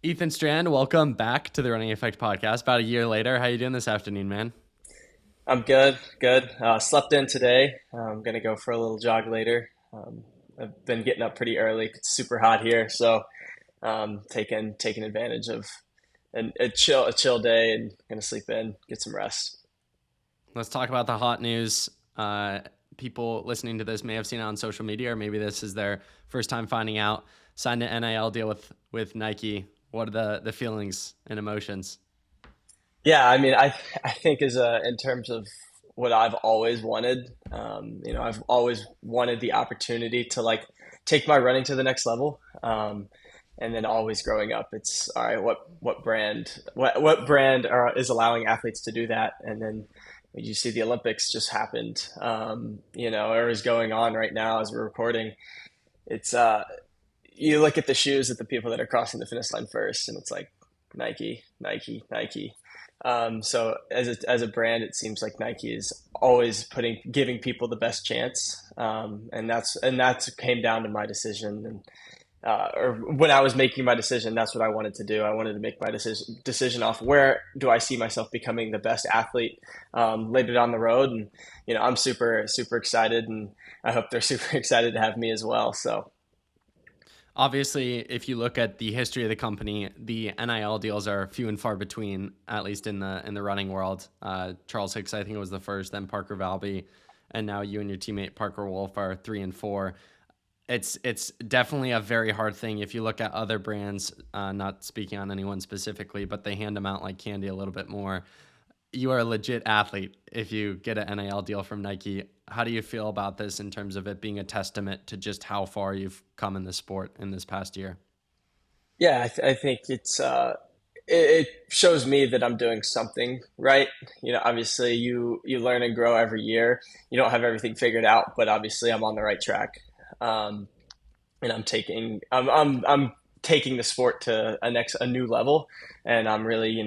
Ethan Strand, welcome back to the Running Effect podcast. About a year later, how you doing this afternoon, man? I'm good, good. Slept in today. I'm gonna go for a little jog later. I've been getting up pretty early. It's super hot here, so taking advantage of a chill day and gonna sleep in, get some rest. Let's talk about the hot news. People listening to this may have seen it on social media, or maybe this is their first time finding out. Signed an NIL deal with Nike. What are the feelings and emotions? Yeah, I mean, I think in terms of what I've always wanted, I've always wanted the opportunity to like take my running to the next level. And then always growing up, it's all right. What brand is allowing athletes to do that? And then you see the Olympics just happened, or is going on right now as we're recording. It's you look at the shoes of the people that are crossing the finish line first, and it's like Nike, Nike, Nike. So as a brand, it seems like Nike is always giving people the best chance, and that's came down to my decision, and or when I was making my decision, that's what I wanted to do. I wanted to make my decision off where do I see myself becoming the best athlete later down the road, and I'm super super excited, and I hope they're super excited to have me as well. So. Obviously, if you look at the history of the company, the NIL deals are few and far between, at least in the running world. Charles Hicks, I think, was the first, then Parker Valby, and now you and your teammate Parker Wolf are 3 and 4. It's definitely a very hard thing. If you look at other brands, not speaking on anyone specifically, but they hand them out like candy a little bit more. You are a legit athlete if you get an NIL deal from Nike. How do you feel about this in terms of it being a testament to just how far you've come in the sport in this past year? Yeah, I think it shows me that I'm doing something right. Obviously you learn and grow every year. You don't have everything figured out, but obviously I'm on the right track. Um, and I'm taking the sport to a new level, and I'm really,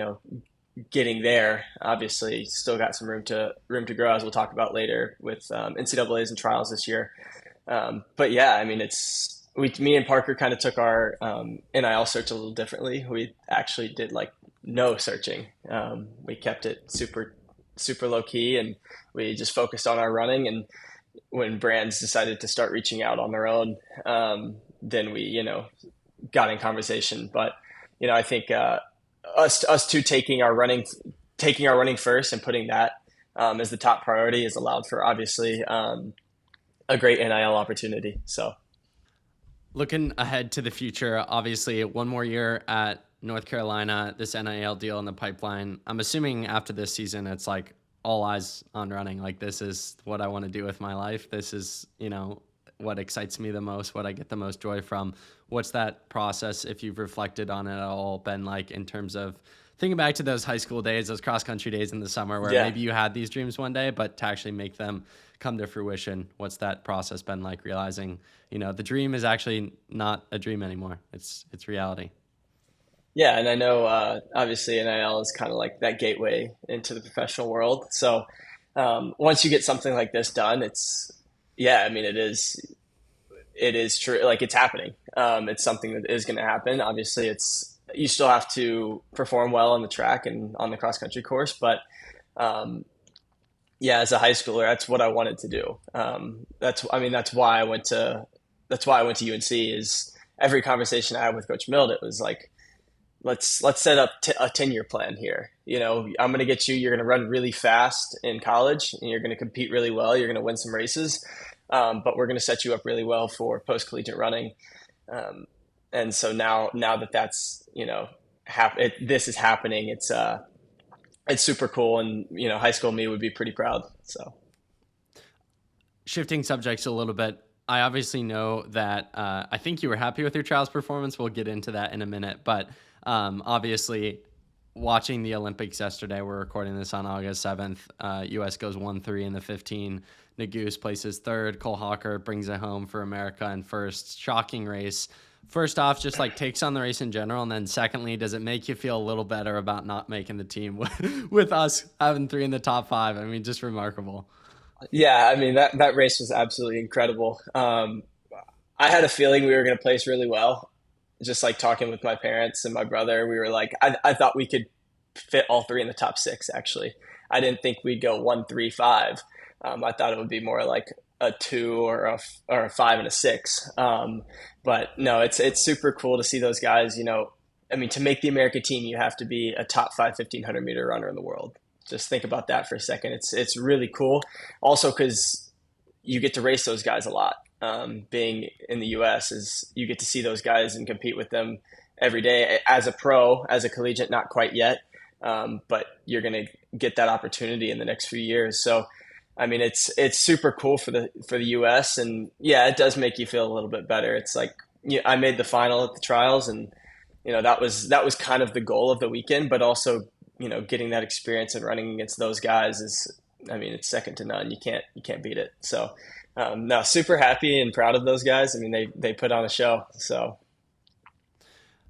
getting there. Obviously, still got some room to grow, as we'll talk about later with NCAA's and trials this year. But yeah, I mean, me and Parker kind of took our NIL search a little differently. We actually did like no searching. We kept it super super low key, and we just focused on our running. And when brands decided to start reaching out on their own, then we got in conversation. But I think us two taking our running first and putting that as the top priority has allowed for obviously a great NIL opportunity. So Looking ahead to the future, obviously one more year at North Carolina, this NIL deal in the pipeline. I'm assuming after this season, it's like all eyes on running. Like, this is what I want to do with my life. This is, what excites me the most, what I get the most joy from. What's that process, if you've reflected on it at all, been like in terms of thinking back to those high school days, those cross country days in the summer where yeah, maybe you had these dreams one day, but to actually make them come to fruition, what's that process been like, realizing, the dream is actually not a dream anymore. It's reality. yeah, and I know obviously NIL is kind of like that gateway into the professional world. So once you get something like this done, I mean, it is true. Like, it's happening. It's something that is going to happen. Obviously, you still have to perform well on the track and on the cross country course, but yeah, as a high schooler, that's what I wanted to do. That's why I went to UNC. Is every conversation I had with Coach Milt, it was like, let's set up a 10-year plan here. I'm going to get you. You're going to run really fast in college, and you're going to compete really well. You're going to win some races, but we're going to set you up really well for post collegiate running. And so now that that's this is happening, it's super cool, and high school me would be pretty proud. So Shifting subjects a little bit, I obviously know that I think you were happy with your trials performance. We'll get into that in a minute. But obviously, watching the Olympics yesterday, we're recording this on August 7th. U.S. goes 1-3 in the 15. Naguse places third. Cole Hawker brings it home for America in first. Shocking race. First off, just like takes on the race in general. And then secondly, does it make you feel a little better about not making the team with us having 3 in the top 5? I mean, just remarkable. yeah, I mean, that race was absolutely incredible. I had a feeling we were going to place really well. just like talking with my parents and my brother, we were like, I thought we could fit all three in the top six, actually. I didn't think we'd go 1, 3, 5. I thought it would be more like a 2 or a 5 and a 6. But no, it's super cool to see those guys. I mean, to make the America team, you have to be a top 5 1,500-meter runner in the world. Just think about that for a second. It's really cool. Also, because you get to race those guys a lot. Being in the U.S. is you get to see those guys and compete with them every day. As a pro, as a collegiate, not quite yet, but you're going to get that opportunity in the next few years. So, I mean, it's super cool for the U.S. and yeah, it does make you feel a little bit better. It's like I made the final at the trials, and that was kind of the goal of the weekend, but also getting that experience and running against those guys is, I mean, it's second to none. You can't beat it. So, no, super happy and proud of those guys. I mean, they put on a show. So,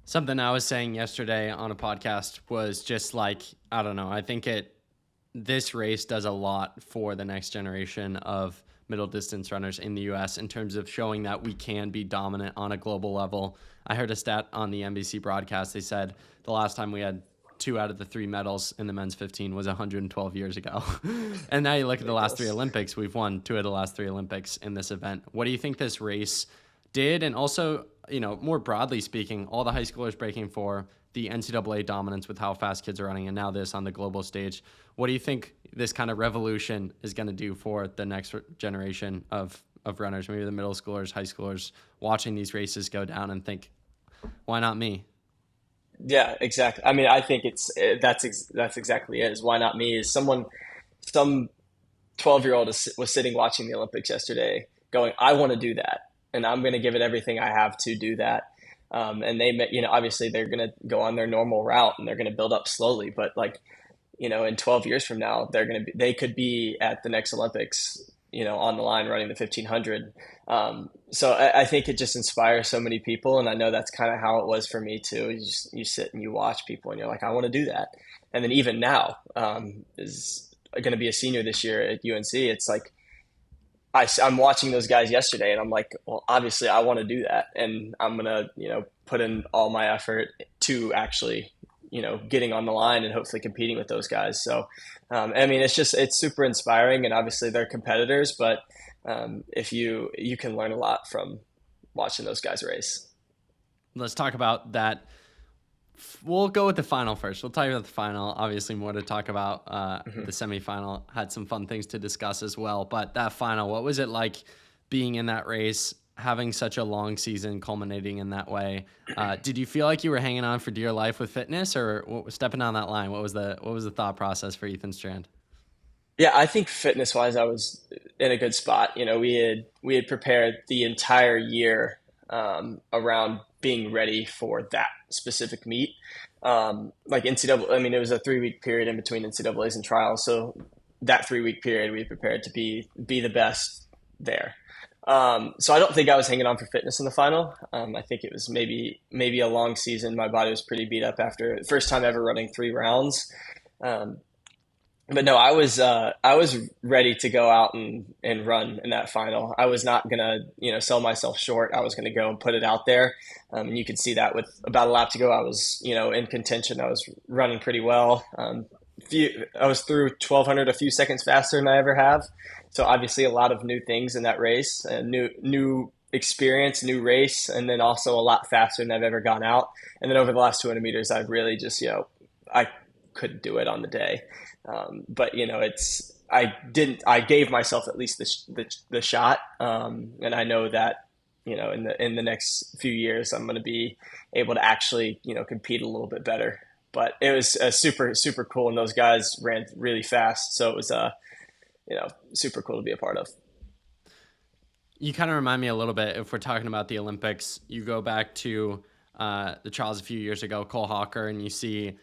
something I was saying yesterday on a podcast was just like, I don't know. I think this race does a lot for the next generation of middle distance runners in the U.S. in terms of showing that we can be dominant on a global level. I heard a stat on the NBC broadcast. They said the last time we had 2 out of the 3 medals in the men's 15 was 112 years ago. And now you look at the last 3 Olympics, we've won 2 of the last 3 Olympics in this event. What do you think this race did? And also, more broadly speaking, all the high schoolers breaking for the NCAA dominance with how fast kids are running, and now this on the global stage. What do you think this kind of revolution is going to do for the next generation of runners, maybe the middle schoolers, high schoolers, watching these races go down and think, why not me? Yeah, exactly. I mean, I think that's exactly it. Is why not me? Is some 12-year-old was sitting watching the Olympics yesterday, going, I want to do that, and I'm going to give it everything I have to do that. And they, obviously they're going to go on their normal route and they're going to build up slowly. But in 12 years from now, they could be at the next Olympics, on the line running the 1,500. So I think it just inspires so many people. And I know that's kind of how it was for me too. You sit and you watch people and you're like, I want to do that. And then even now, is going to be a senior this year at UNC. It's like, I'm watching those guys yesterday and I'm like, well, obviously I want to do that. And I'm going to, put in all my effort to actually, getting on the line and hopefully competing with those guys. So, I mean, it's super inspiring, and obviously they're competitors, but if you can learn a lot from watching those guys race. Let's talk about that. We'll go with the final first. We'll talk about the final. Obviously, more to talk about. The semifinal had some fun things to discuss as well. But that final, what was it like being in that race, having such a long season, culminating in that way? Did you feel like you were hanging on for dear life with fitness, or stepping on that line? What was the thought process for Ethan Strand? Yeah, I think fitness wise, I was in a good spot. We had prepared the entire year around being ready for that specific meet. Like NCAA, I mean, it was a 3-week period in between NCAAs and trials. So that 3-week period, we prepared to be the best there. So I don't think I was hanging on for fitness in the final. I think it was maybe a long season. My body was pretty beat up after the first time ever running 3 rounds. But no, I was ready to go out and run in that final. I was not gonna, sell myself short. I was gonna go and put it out there. And you could see that with about a lap to go, I was, in contention. I was running pretty well. I was through 1,200 a few seconds faster than I ever have. So obviously a lot of new things in that race, new experience, new race, and then also a lot faster than I've ever gone out. And then over the last 200 meters, I've really just, I couldn't do it on the day. But I gave myself at least the shot. And I know that, in the next few years, I'm going to be able to actually, compete a little bit better. But it was super, super cool. And those guys ran really fast. So it was, super cool to be a part of. You kind of remind me a little bit, if we're talking about the Olympics, you go back to the trials a few years ago, Cole Hawker, and you see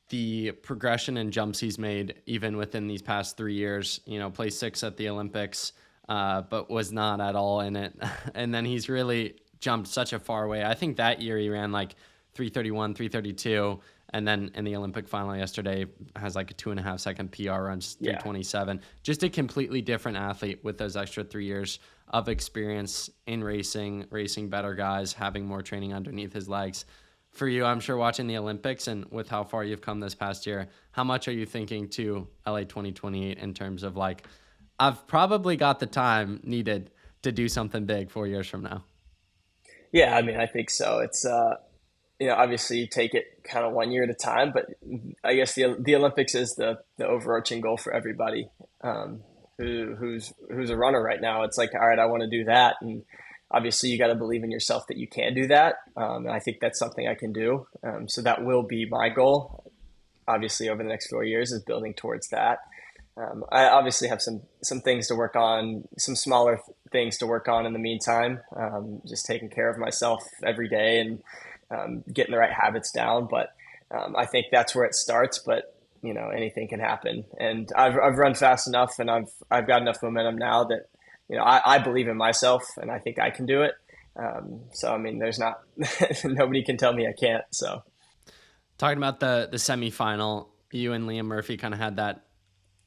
the progression and jumps he's made even within these past 3 years. Placed 6th at the Olympics, but was not at all in it. And then he's really jumped such a far way. I think that year he ran like 3:31, 3:32. And then in the Olympic final yesterday has like a 2.5 second PR, runs Yeah. 3:27. Just a completely different athlete with those extra 3 years of experience in racing better guys, having more training underneath his legs. For you, I'm sure watching the Olympics and with how far you've come this past year, how much are you thinking to LA 2028 in terms of like, I've probably got the time needed to do something big 4 years from now? Yeah, I mean, I think so. It's obviously you take it kind of one year at a time, but I guess the Olympics is the overarching goal for everybody who's a runner right now. It's like, all right, I want to do that, and obviously you got to believe in yourself that you can do that. And I think that's something I can do. So that will be my goal. Obviously, over the next 4 years, is building towards that. I obviously have some things to work on, some smaller things to work on in the meantime. Just taking care of myself every day and getting the right habits down. But I think that's where it starts. But anything can happen, and I've run fast enough, and I've got enough momentum now that I believe in myself, and I think I can do it. So I mean, there's not nobody can tell me I can't. So talking about the semifinal, you and Liam Murphy kind of had that,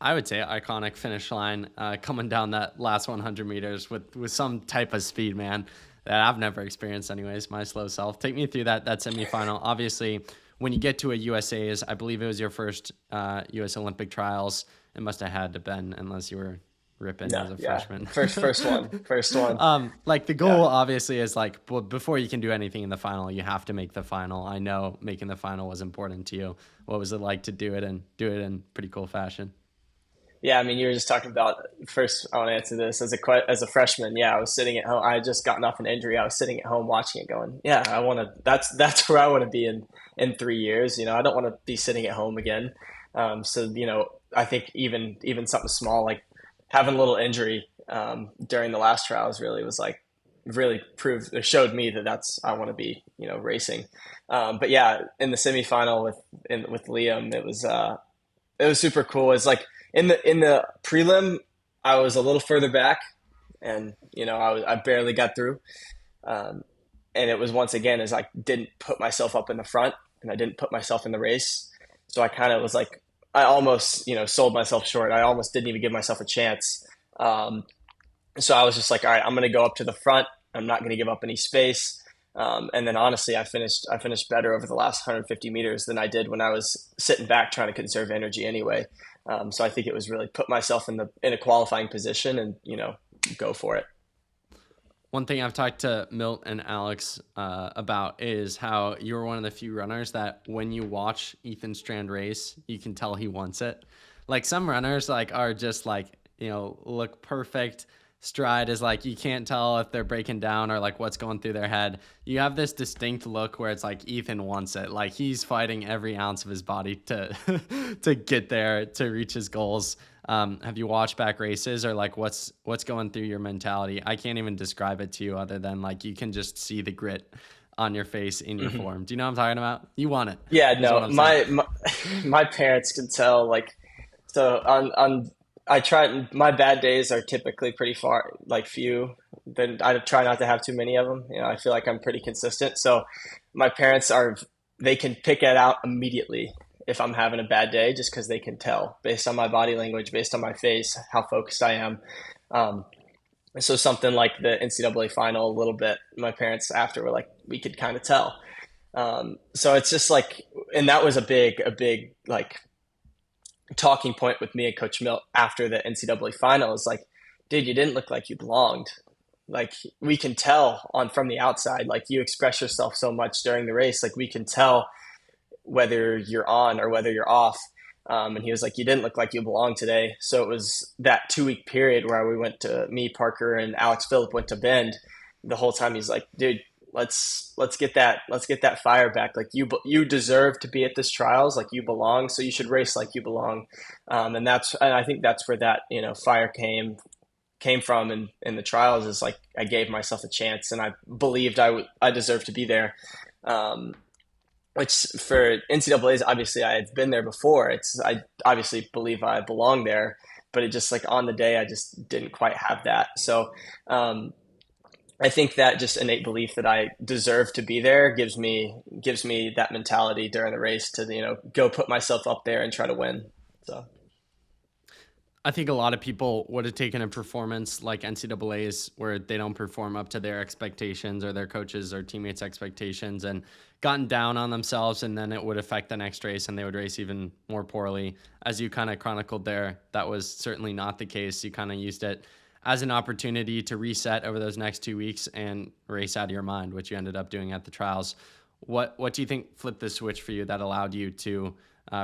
I would say, iconic finish line coming down that last 100 meters with some type of speed, man, that I've never experienced anyways, my slow self. Take me through that semifinal. Obviously, when you get to a USA's, I believe it was your first US Olympic trials. It must have had to been, unless you were ripping as a freshman. First one. Like the goal obviously is like, well, before you can do anything in the final, you have to make the final. I know making the final was important to you. What was it like to do it in pretty cool fashion? Yeah, I mean, you were just talking about first. I want to answer this as a freshman. Yeah, I was sitting at home. I had just gotten off an injury. I was sitting at home watching it, going, "Yeah, I want to. That's where I want to be in 3 years. I don't want to be sitting at home again." So I think even something small like having a little injury during the last trials really proved or showed me that I want to be racing. But yeah, in the semifinal with Liam, it was super cool. It's like in the prelim, I was a little further back, and I barely got through. And it was once again as I didn't put myself up in the front, and I didn't put myself in the race. So I kind of was like, I almost sold myself short. I almost didn't even give myself a chance. So I was just like, all right, I'm going to go up to the front. I'm not going to give up any space. And then honestly, I finished better over the last 150 meters than I did when I was sitting back trying to conserve energy anyway. So I think it was really put myself in a qualifying position and go for it. One thing I've talked to Milt and Alex about is how you're one of the few runners that when you watch Ethan Strand race, you can tell he wants it. Like some runners are just look perfect. Stride is like, you can't tell if they're breaking down or like what's going through their head. You have this distinct look where it's like Ethan wants it. Like he's fighting every ounce of his body to to get there, to reach his goals. Have you watched back races or like what's going through your mentality? I can't even describe it to you other than like you can just see the grit on your face in your form. Do you know what I'm talking about? You want it. Yeah, no, my parents can tell. Like, so on I try. My bad days are typically pretty far, like few. Then I try not to have too many of them. I feel like I'm pretty consistent. So my parents they can pick it out immediately if I'm having a bad day, just because they can tell based on my body language, based on my face, how focused I am. So something like the NCAA final, a little bit, my parents after were like, we could kind of tell. So it's just like, and that was a big like talking point with me and Coach Milt after the NCAA final is like, dude, you didn't look like you belonged. Like we can tell from the outside, like you express yourself so much during the race. Like we can tell whether you're on or whether you're off. And he was like, you didn't look like you belonged today. So it was that 2 week period where me, Parker, and Alex Phillip went to Bend. The whole time he's like, dude, let's get that fire back. Like you deserve to be at this trials. Like you belong. So you should race like you belong. And I think that's where that, fire came from in the trials is like, I gave myself a chance and I believed I deserved to be there. Which for NCAAs, obviously I had been there before. I obviously believe I belong there, but it just like on the day, I just didn't quite have that. So, I think that just innate belief that I deserve to be there gives me that mentality during the race to, go put myself up there and try to win. So I think a lot of people would have taken a performance like NCAA's where they don't perform up to their expectations or their coaches or teammates' expectations and gotten down on themselves, and then it would affect the next race and they would race even more poorly. As you kind of chronicled there, that was certainly not the case. You kind of used it as an opportunity to reset over those next 2 weeks and race out of your mind, which you ended up doing at the trials. What do you think flipped the switch for you that allowed you to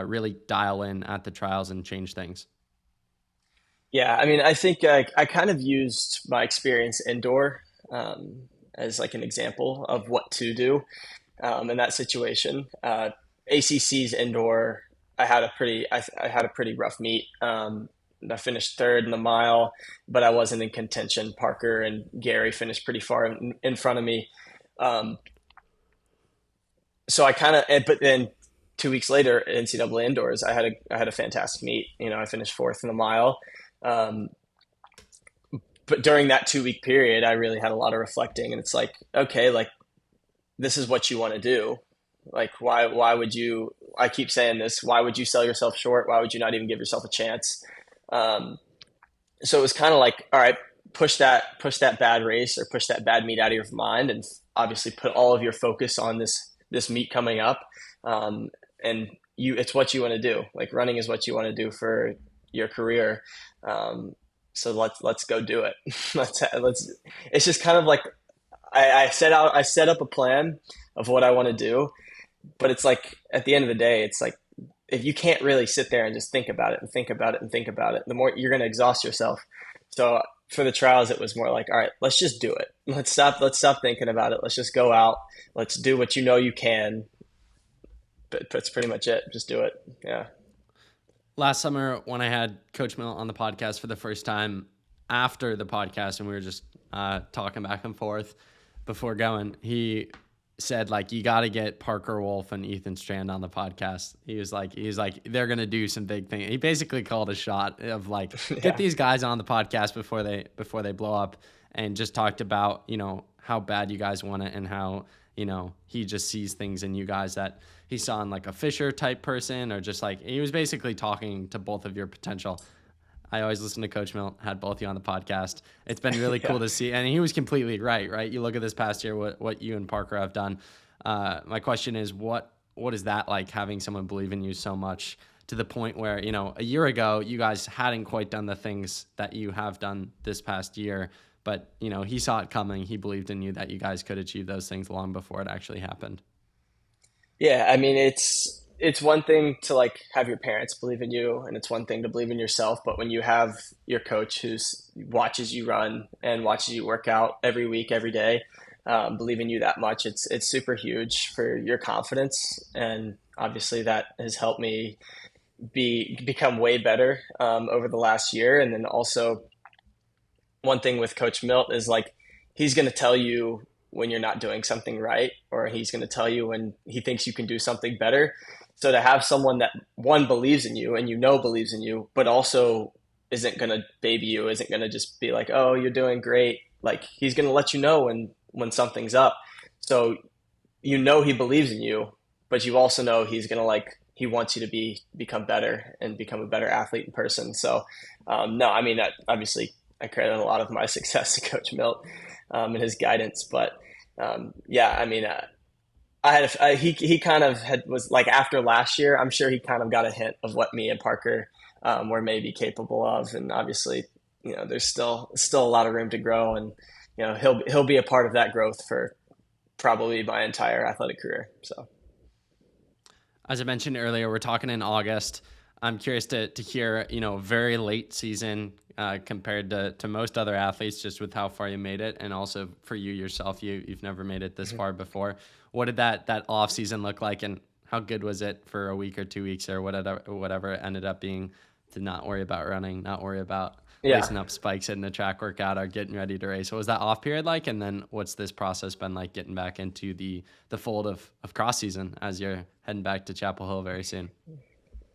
really dial in at the trials and change things? yeah, I mean, I think I kind of used my experience indoor as like an example of what to do in that situation. ACC's indoor, I had a pretty rough meet. I finished third in the mile, but I wasn't in contention. Parker and Gary finished pretty far in front of me. Um, so I kind of, but then 2 weeks later, NCAA indoors, I had a fantastic meet. I finished fourth in the mile. Um, but during that 2 week period, I really had a lot of reflecting, and it's like, okay, like this is what you want to do. Like, why would you? I keep saying this. Why would you sell yourself short? Why would you not even give yourself a chance? Um, so it was kind of like, all right, push that bad race or push that bad meet out of your mind, and obviously put all of your focus on this meet coming up. And it's what you want to do. Like running is what you want to do for your career. So let's go do it. let's. It's just kind of like I set up a plan of what I want to do, but it's like at the end of the day, it's like if you can't really sit there and just think about it and think about it and think about it, the more you're going to exhaust yourself. So for the trials, it was more like, all right, let's just do it. Let's stop thinking about it. Let's just go out. Let's do what you know you can. But that's pretty much it. Just do it. Yeah. Last summer, when I had Coach Milt on the podcast for the first time after the podcast, and we were just talking back and forth before going, he said, like, you got to get Parker Wolf and Ethan Strand on the podcast. He was like, they're going to do some big thing. He basically called a shot of like, get these guys on the podcast before they blow up, and just talked about, how bad you guys want it and how, he just sees things in you guys that he saw in like a Fisher type person, or just like, he was basically talking to both of your potential. I always listen to Coach Milt, had both of you on the podcast. It's been really cool to see. And he was completely right? You look at this past year, what you and Parker have done. My question is, what is that like, having someone believe in you so much to the point where, a year ago, you guys hadn't quite done the things that you have done this past year, but, he saw it coming. He believed in you that you guys could achieve those things long before it actually happened. Yeah. I mean, it's one thing to like have your parents believe in you, and it's one thing to believe in yourself. But when you have your coach who watches you run and watches you work out every week, every day, believe in you that much, it's super huge for your confidence. And obviously that has helped me become way better over the last year. And then also one thing with Coach Milt is like, he's going to tell you when you're not doing something right, or he's going to tell you when he thinks you can do something better. So to have someone that one believes in you and believes in you, but also isn't going to baby you, isn't going to just be like, oh, you're doing great. Like he's going to let you know when something's up. So he believes in you, but you also know he's going to he wants you to become better and become a better athlete in person. So no, I mean, that obviously I credit a lot of my success to Coach Milt and his guidance, but yeah, I mean, he kind of was like, after last year, I'm sure he kind of got a hint of what me and Parker were maybe capable of. And obviously, there's still a lot of room to grow, and, he'll be a part of that growth for probably my entire athletic career. So. As I mentioned earlier, we're talking in August. I'm curious to hear, very late season compared to most other athletes, just with how far you made it, and also for you yourself, you've never made it this far before. What did that off season look like, and how good was it for a week or 2 weeks or whatever it ended up being, to not worry about running, not worry about lacing up spikes in the track workout or getting ready to race? What was that off period like? And then what's this process been like, getting back into the fold of cross season as you're heading back to Chapel Hill very soon?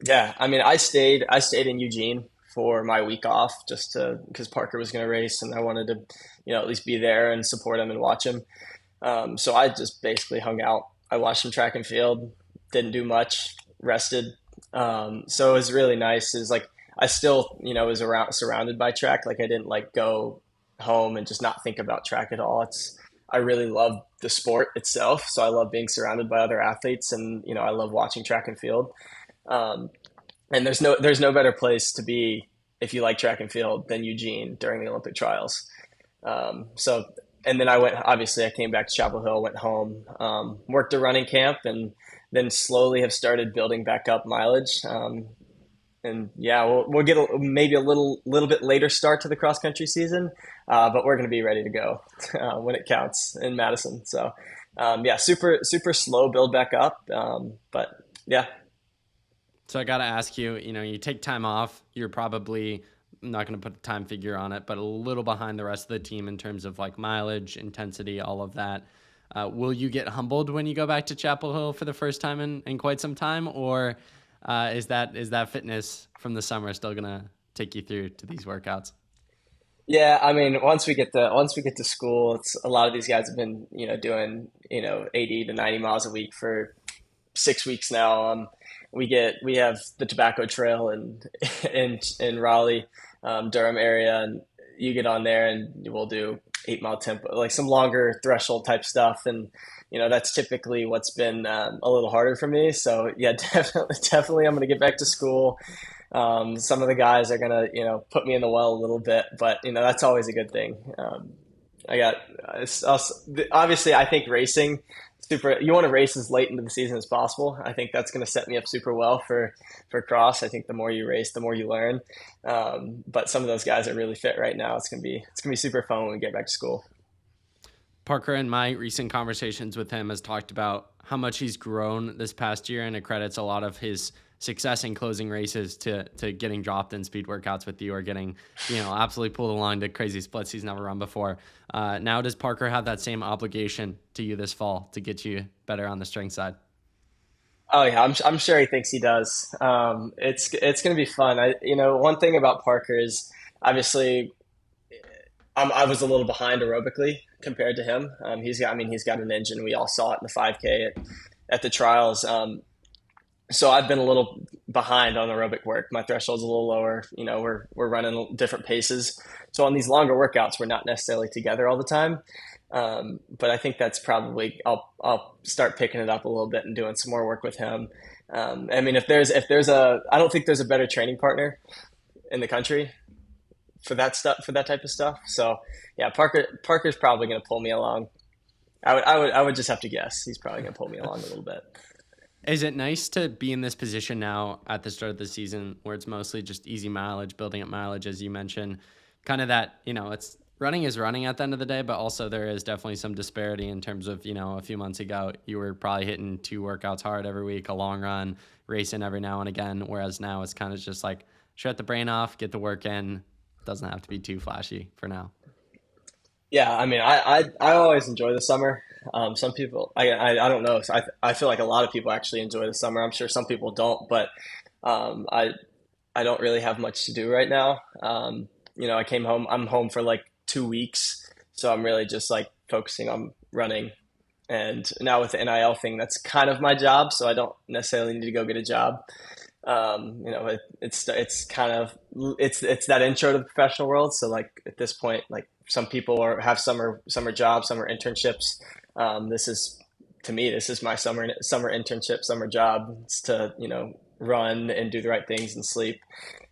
Yeah, I mean, I stayed in Eugene for my week off because Parker was going to race and I wanted to, at least be there and support him and watch him. So I just basically hung out. I watched him track and field, didn't do much, rested. So it was really nice. Is like I still, was surrounded by track. Like I didn't like go home and just not think about track at all. I really love the sport itself. So I love being surrounded by other athletes and, I love watching track and field. And there's no better place to be if you like track and field than Eugene during the Olympic trials. And then I came back to Chapel Hill, went home, worked a running camp, and then slowly have started building back up mileage. And yeah, we'll get maybe a little bit later start to the cross country season, but we're going to be ready to go when it counts in Madison. So super slow build back up, but yeah. So I got to ask you, you take time off, you're probably, I'm not going to put a time figure on it, but a little behind the rest of the team in terms of like mileage, intensity, all of that. Will you get humbled when you go back to Chapel Hill for the first time in quite some time, or is that fitness from the summer still going to take you through to these workouts? Yeah, I mean, once we get to school, it's a lot of these guys have been, doing, 80 to 90 miles a week for 6 weeks now. We have the Tobacco Trail in Raleigh, Durham area, and you get on there and we'll do 8-mile tempo, like some longer threshold type stuff, and that's typically what's been a little harder for me. So yeah, definitely, I'm gonna get back to school. Some of the guys are gonna put me in the well a little bit, but that's always a good thing. Obviously, I think racing. You want to race as late into the season as possible. I think that's going to set me up super well for cross. I think the more you race, the more you learn. But some of those guys are really fit right now. It's going to be super fun when we get back to school. Parker, in my recent conversations with him, has talked about how much he's grown this past year, and it credits a lot of his success in closing races to getting dropped in speed workouts with you, or getting absolutely pulled along to crazy splits he's never run before. Now does Parker have that same obligation to you this fall to get you better on the strength side? Oh yeah, I'm sure he thinks he does. It's going to be fun. One thing about Parker is obviously I was a little behind aerobically compared to him. He's got an engine. We all saw it in the 5K at the trials. So I've been a little behind on aerobic work. My threshold's a little lower. We're running different paces. So on these longer workouts, we're not necessarily together all the time. But I think that's probably I'll start picking it up a little bit and doing some more work with him. I mean, I don't think there's a better training partner in the country for that type of stuff. So yeah, Parker's probably going to pull me along. I would just have to guess. He's probably going to pull me along a little bit. Is it nice to be in this position now at the start of the season where it's mostly just easy mileage, building up mileage, as you mentioned, kind of that, it's running is running at the end of the day, but also there is definitely some disparity in terms of, a few months ago, you were probably hitting 2 workouts hard every week, a long run, racing every now and again. Whereas now it's kind of just like shut the brain off, get the work in. Doesn't have to be too flashy for now. Yeah, I mean, I always enjoy the summer. Some people, I don't know. I feel like a lot of people actually enjoy the summer. I'm sure some people don't, but I don't really have much to do right now. I came home. I'm home for like 2 weeks, so I'm really just like focusing on running. And now with the NIL thing, that's kind of my job, so I don't necessarily need to go get a job. It's kind of it's that intro to the professional world. So like at this point, like some people have summer jobs, summer internships. This is my summer internship, summer job. It's to run and do the right things and sleep.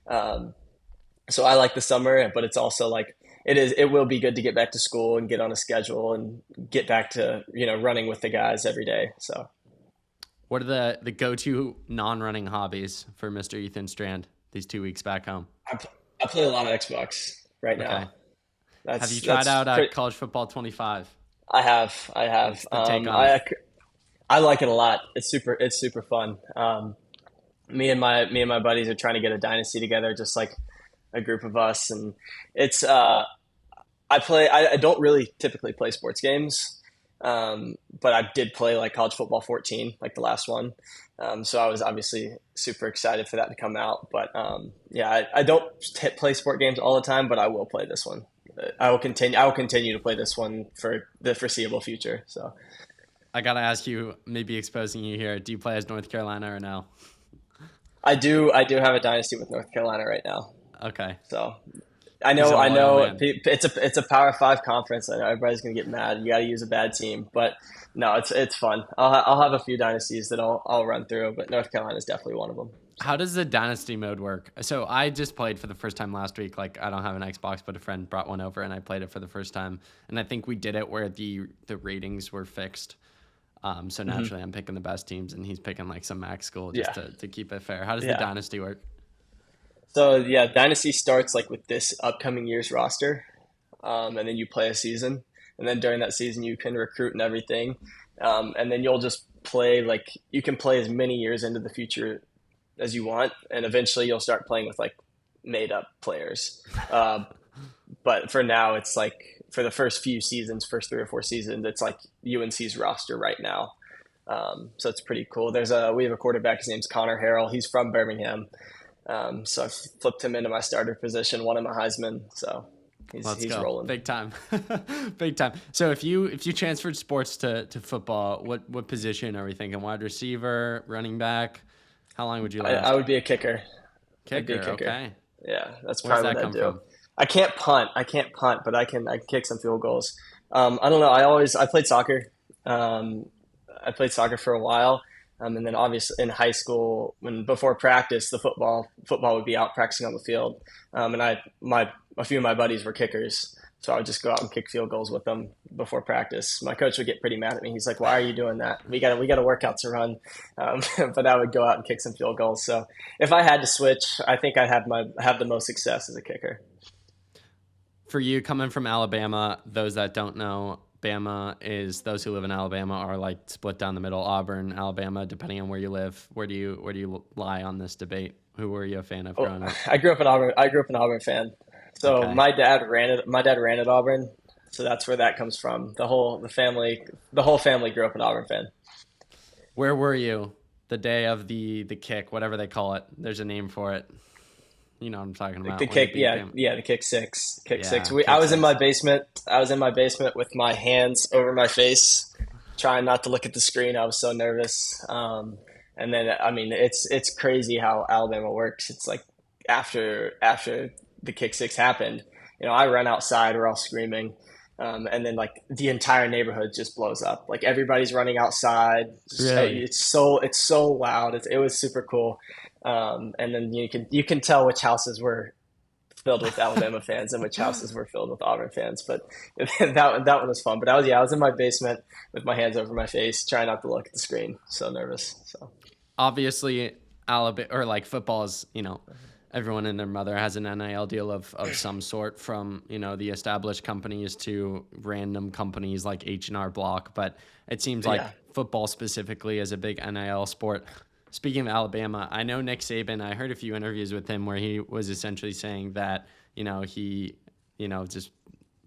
So I like the summer, but it's also like it will be good to get back to school and get on a schedule and get back to running with the guys every day. So. What are the go-to non-running hobbies for Mr. Ethan Strand these 2 weeks back home? I play a lot of Xbox right now. Okay. Have you tried out College Football 25? I have. What's the take on it? I like it a lot. It's super fun. Me and my buddies are trying to get a Dynasty together, just like a group of us, and it's I don't really typically play sports games. But I did play like college football 14, like the last one. So I was obviously super excited for that to come out. But yeah, I don't play sport games all the time, but I will play this one. I will continue. I will continue to play this one for the foreseeable future. So I gotta ask you, maybe exposing you here. Do you play as North Carolina or no? I do. I do have a dynasty with North Carolina right now. Okay. So I He's know. a I loyal know. man. It's a Power Five conference. I know everybody's gonna get mad. You got to use a bad team, but no, it's fun. I'll have a few dynasties that I'll run through, but North Carolina is definitely one of them. How does the dynasty mode work? So I just played for the first time last week. Like I don't have an Xbox, but a friend brought one over and I played it for the first time. And I think we did it where the ratings were fixed. So naturally I'm picking the best teams and he's picking like some max school just Yeah. to keep it fair. How does the Yeah. dynasty work? So yeah, Dynasty starts like with this upcoming year's roster, and then you play a season, and then during that season you can recruit and everything, and then you'll just play like you can play as many years into the future as you want, and eventually you'll start playing with like made up players. But for now, it's like for the first few seasons, first 3 or 4 seasons, it's like UNC's roster right now. So it's pretty cool. We have a quarterback. His name's Connor Harrell. He's from Birmingham. So I flipped him into my starter position, won him a Heisman. So Let's he's go. rolling. Big time. Big time. So if you transferred sports to football, what position are we thinking? Wide receiver, running back? How long would you last? I would be a kicker. I'd be Kicker, a kicker. okay. Yeah, that's Where's probably that what come I'd do. from? I can't punt, but I can kick some field goals. I don't know. I played soccer. I played soccer for a while. And then obviously in high school, before practice, the football would be out practicing on the field. And a few of my buddies were kickers, so I would just go out and kick field goals with them before practice. My coach would get pretty mad at me. He's like, "Why are you doing that? We got a workout to run." But I would go out and kick some field goals. So if I had to switch, I think I'd have the most success as a kicker. For you, coming from Alabama, those that don't know, Bama is those who live in Alabama are like split down the middle. Auburn, Alabama, depending on where you live. Where do you lie on this debate? Who were you a fan of growing up? I grew up an Auburn fan. So Okay. my dad ran at Auburn. So that's where that comes from. The whole family grew up an Auburn fan. Where were you the day of the kick, whatever they call it? There's a name for it. You know what I'm talking about. The when they kick, beat yeah, Bama. yeah, the kick six, Yeah, six. kick I was in six. my basement. I was in my basement with my hands over my face, trying not to look at the screen. I was so nervous. And then, I mean, it's crazy how Alabama works. It's like after the kick six happened, I run outside. We're all screaming. And then like the entire neighborhood just blows up. Like everybody's running outside. Really? It's so loud. It was super cool. And then you can tell which houses were filled with Alabama fans and which houses were filled with Auburn fans. But that one was fun. But I was in my basement with my hands over my face, trying not to look at the screen. So nervous. So Obviously, Alabama or like football is, everyone and their mother has an NIL deal of some sort, from the established companies to random companies like H&R Block. But it seems like Yeah. football specifically is a big NIL sport. Speaking of Alabama, I know Nick Saban. I heard a few interviews with him where he was essentially saying that he just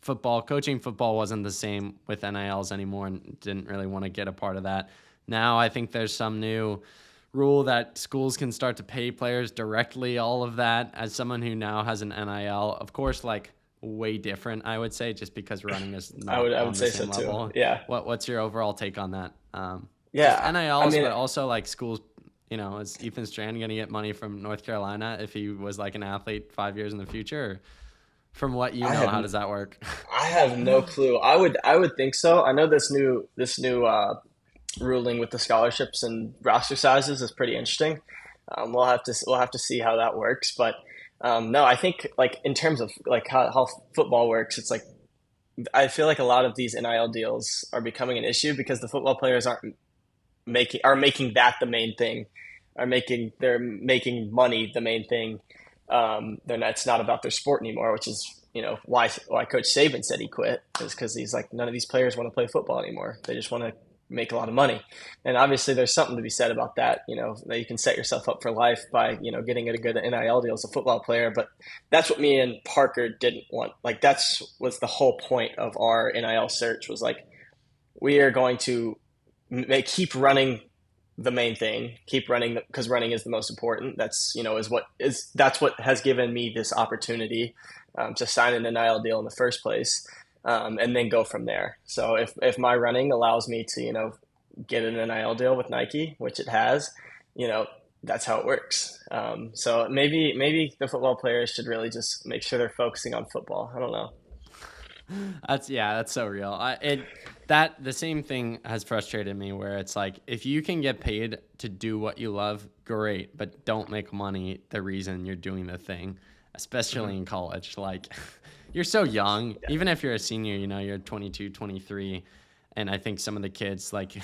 coaching football wasn't the same with NILs anymore and didn't really want to get a part of that. Now I think there's some new rule that schools can start to pay players directly, all of that. As someone who now has an NIL, of course, like way different, I would say, just because running is not I on would the say same so too. level. Yeah. What's your overall take on that? Just Yeah. I NILs, mean, but also like schools. Is Ethan Strand going to get money from North Carolina if he was like an athlete 5 years in the future? Or from what you know, how does that work? I have no clue. I would think so. I know this new ruling with the scholarships and roster sizes is pretty interesting. We'll have to see how that works. But no, I think like in terms of like how football works, it's like I feel like a lot of these NIL deals are becoming an issue because the football players are making that the main thing, they're making money the main thing. Then it's not about their sport anymore, which is why Coach Saban said he quit, is because he's like, none of these players want to play football anymore. They just want to make a lot of money. And obviously there's something to be said about that, that you can set yourself up for life by, getting a good NIL deal as a football player. But that's what me and Parker didn't want. Like was the whole point of our NIL search, was like, we are going to keep running the main thing, keep running because running is the most important. That's, that's what has given me this opportunity to sign an NIL deal in the first place, and then go from there. So if my running allows me to, get an NIL deal with Nike, which it has, that's how it works. So maybe the football players should really just make sure they're focusing on football. I don't know. That's so real. The same thing has frustrated me where it's like, if you can get paid to do what you love, great, but don't make money the reason you're doing the thing, especially in college. Like, you're so young. Even if you're a senior, you're 22, 23. And I think some of the kids, like,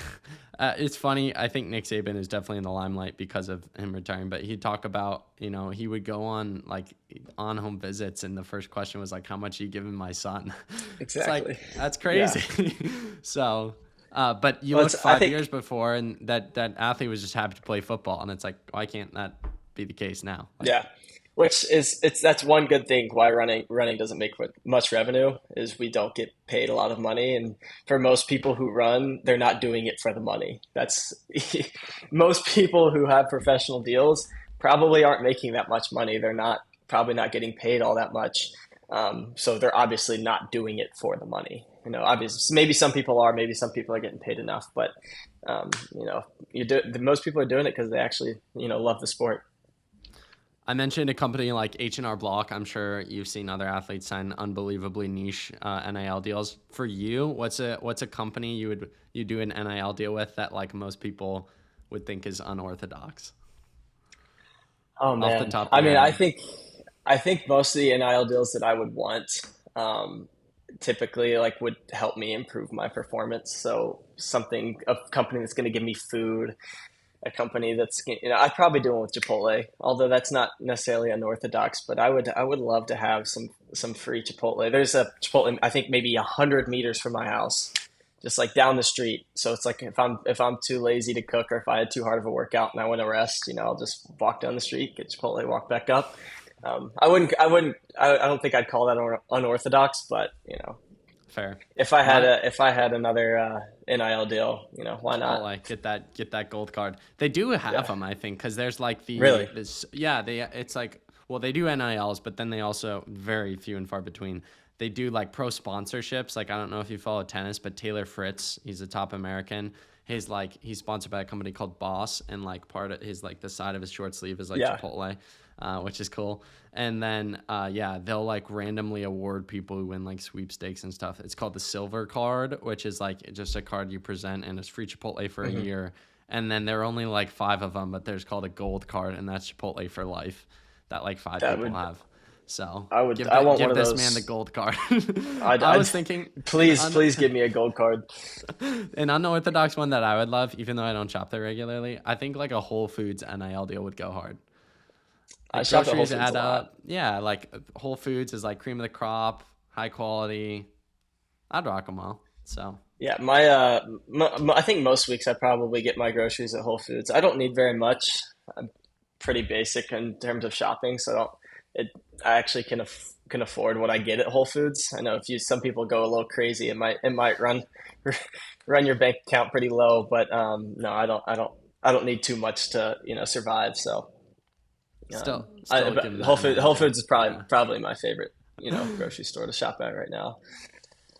it's funny. I think Nick Saban is definitely in the limelight because of him retiring. But he'd talk about, he would go on, like, on-home visits. And the first question was, like, how much are you giving my son? Exactly. It's like, that's crazy. Yeah. So, but you look 5 years before, and that athlete was just happy to play football. And it's like, why can't that be the case now? Like, yeah. That's one good thing why running doesn't make much revenue is we don't get paid a lot of money. And for most people who run, they're not doing it for the money. That's most people who have professional deals probably aren't making that much money. They're probably not getting paid all that much. So they're obviously not doing it for the money. Obviously, maybe some people are, maybe some people are getting paid enough, but most people are doing it because they actually, love the sport. I mentioned a company like H&R Block. I'm sure you've seen other athletes sign unbelievably niche NIL deals. For you, what's a company you do an NIL deal with that, like, most people would think is unorthodox? Oh man, Off the top of I your mean, head. I think most of the NIL deals that I would want typically like would help me improve my performance. So a company that's going to give me food, a company that's, I'd probably do one with Chipotle, although that's not necessarily unorthodox, but I would love to have some free Chipotle. There's a Chipotle, I think maybe 100 meters from my house, just like down the street. So it's like if I'm too lazy to cook, or if I had too hard of a workout and I want to rest, I'll just walk down the street, get Chipotle, walk back up. I don't think I'd call that unorthodox, but Fair. if I had another NIL deal, why not? Chipotle, get that gold card. They do have them, I think, because there's like Really? it's like, well, they do NILs, but then they also, very few and far between, they do like pro sponsorships. Like, I don't know if you follow tennis, but Taylor Fritz, he's a top American. He's sponsored by a company called Boss, and like part of his, like, the side of his short sleeve is like Chipotle, which is cool. And then they'll like randomly award people who win like sweepstakes and stuff. It's called the silver card, which is like just a card you present, and it's free Chipotle for a year. And then there are only like 5 of them, but there's called a gold card, and that's Chipotle for life, that like 5 people have. So I want give one of this those. man the gold card. I was thinking, please give me a gold card. an unorthodox one that I would love, even though I don't shop there regularly. I think like a Whole Foods NIL deal would go hard. I shop at Whole Groceries Foods add a lot. up. Yeah, like Whole Foods is like cream of the crop, high quality. I'd rock them all. So Yeah, I think most weeks I probably get my groceries at Whole Foods. I don't need very much. I'm pretty basic in terms of shopping, so I actually can afford what I get at Whole Foods. I know some people go a little crazy, it might run your bank account pretty low, but no, I don't need too much to survive. So still give them that Whole Foods is yeah. probably my favorite grocery store to shop at right now.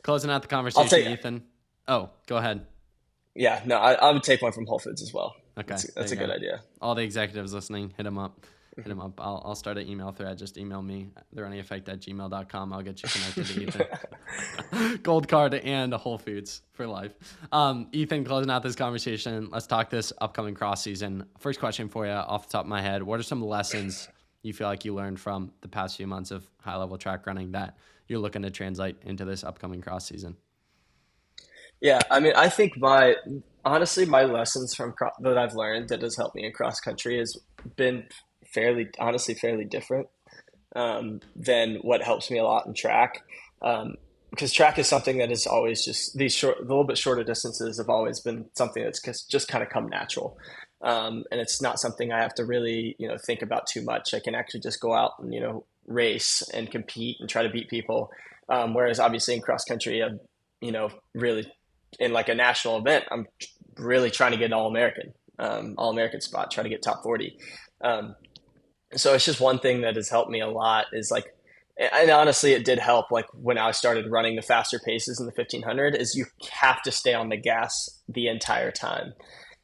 Closing out the I'll conversation, take Ethan. Oh, go ahead. Yeah, no, I would take one from Whole Foods as well. Okay, That's a good idea. All the executives listening, hit them up. Hit them up. I'll start an email thread. Just email me, therunningseffect@gmail.com. I'll get you connected to Ethan. Gold card and a Whole Foods for life. Ethan, closing out this conversation, let's talk this upcoming cross season. First question for you off the top of my head. What are some lessons you feel like you learned from the past few months of high-level track running that you're looking to translate into this upcoming cross season? Yeah, I mean, I think honestly, my lessons that I've learned that has helped me in cross country has been fairly different than what helps me a lot in track. Because track is something that is always just the little bit shorter distances have always been something that's just kind of come natural. And it's not something I have to really, think about too much. I can actually just go out and, race and compete and try to beat people. Whereas obviously in cross country, really in like a national event, I'm really trying to get an All-American spot, try to get top 40. So it's just one thing that has helped me a lot is like, and honestly, it did help. Like when I started running the faster paces in the 1500, is you have to stay on the gas the entire time.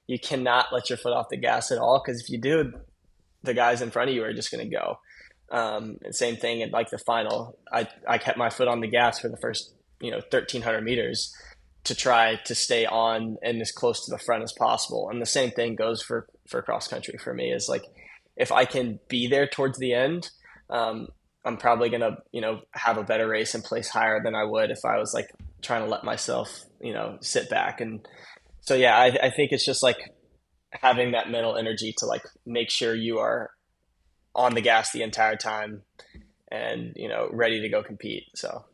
You cannot let your foot off the gas at all, because if you do, the guys in front of you are just going to go. And same thing in like the final. I kept my foot on the gas for the first 1,300 meters to try to stay on and as close to the front as possible. And the same thing goes for cross country for me. Is like, if I can be there towards the end, I'm probably going to, have a better race and place higher than I would if I was like trying to let myself, sit back. And so, yeah, I think it's just like having that mental energy to like make sure you are on the gas the entire time and, ready to go compete. So,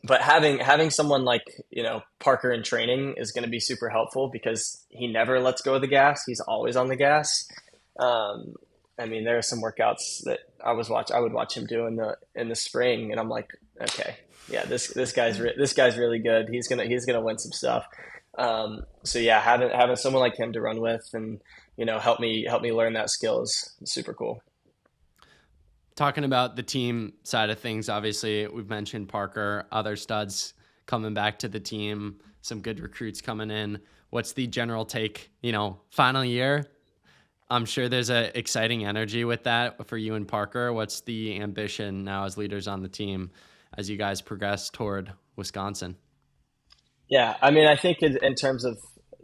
but having someone like, Parker in training is going to be super helpful, because he never lets go of the gas. He's always on the gas. I mean, there are some workouts that I would watch him do in the spring, and I'm like, okay, yeah, this guy's really good. He's gonna win some stuff. So yeah, having someone like him to run with and help me learn that skill is super cool. Talking about the team side of things, obviously we've mentioned Parker, other studs coming back to the team, some good recruits coming in. What's the general take? Final year. I'm sure there's a exciting energy with that for you and Parker. What's the ambition now as leaders on the team as you guys progress toward Wisconsin? Yeah, I mean, I think in terms of,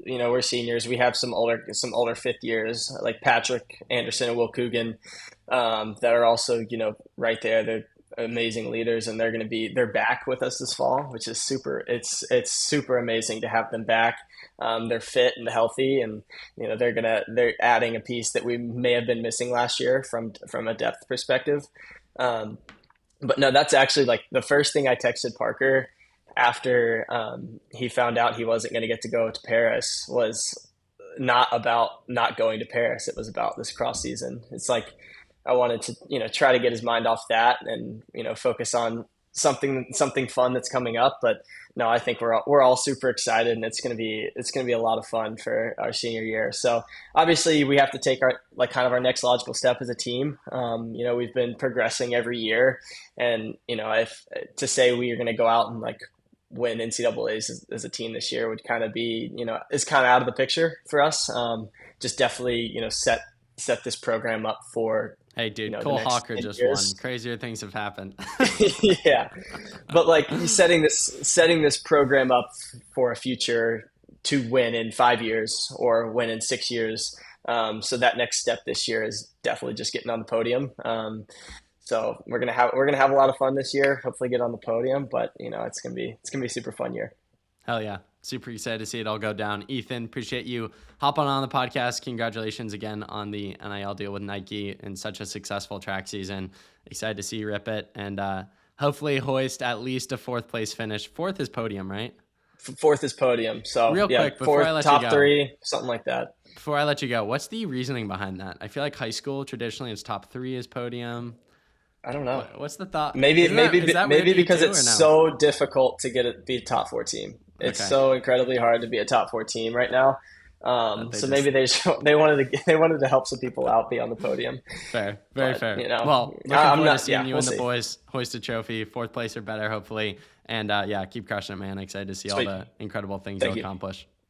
we're seniors. We have some older fifth years like Patrick Anderson and Will Coogan that are also, right there. They're amazing leaders, and they're back with us this fall, which is it's super amazing to have them back. They're fit and healthy, and they're adding a piece that we may have been missing last year from a depth perspective. But no, that's actually like the first thing I texted Parker after he found out he wasn't going to get to go to Paris was not about not going to Paris. It was about this cross season. It's like I wanted to try to get his mind off that and focus on something fun that's coming up. But no, I think we're all super excited, and it's gonna be a lot of fun for our senior year. So obviously we have to take our next logical step as a team. We've been progressing every year, and if to say we are going to go out and like win NCAAs as a team this year would kind of be is kind of out of the picture for us. Just definitely set this program up for. Hey, dude, Cole Hawker just won. Crazier things have happened. Yeah. But like setting this program up for a future to win in 5 years or win in 6 years. So that next step this year is definitely just getting on the podium. So we're gonna have a lot of fun this year. Hopefully get on the podium, but it's gonna be a super fun year. Hell yeah. Super excited to see it all go down. Ethan, appreciate you hopping on the podcast. Congratulations again on the NIL deal with Nike and such a successful track season. Excited to see you rip it, and hopefully hoist at least a fourth place finish. Fourth is podium, right? Fourth is podium. So real quick, before fourth, I let you go, top three, something like that. Before I let you go, what's the reasoning behind that? I feel like high school traditionally it's top three is podium. I don't know. What's the thought? Maybe because it's so difficult to be a top four team. It's so incredibly hard to be a top four team right now. Maybe they wanted to help some people out, be on the podium. Fair, very fair. Well, looking forward to seeing you and the boys hoist a trophy, fourth place or better, hopefully. And keep crushing it, man. Excited to see all the incredible things you'll accomplish.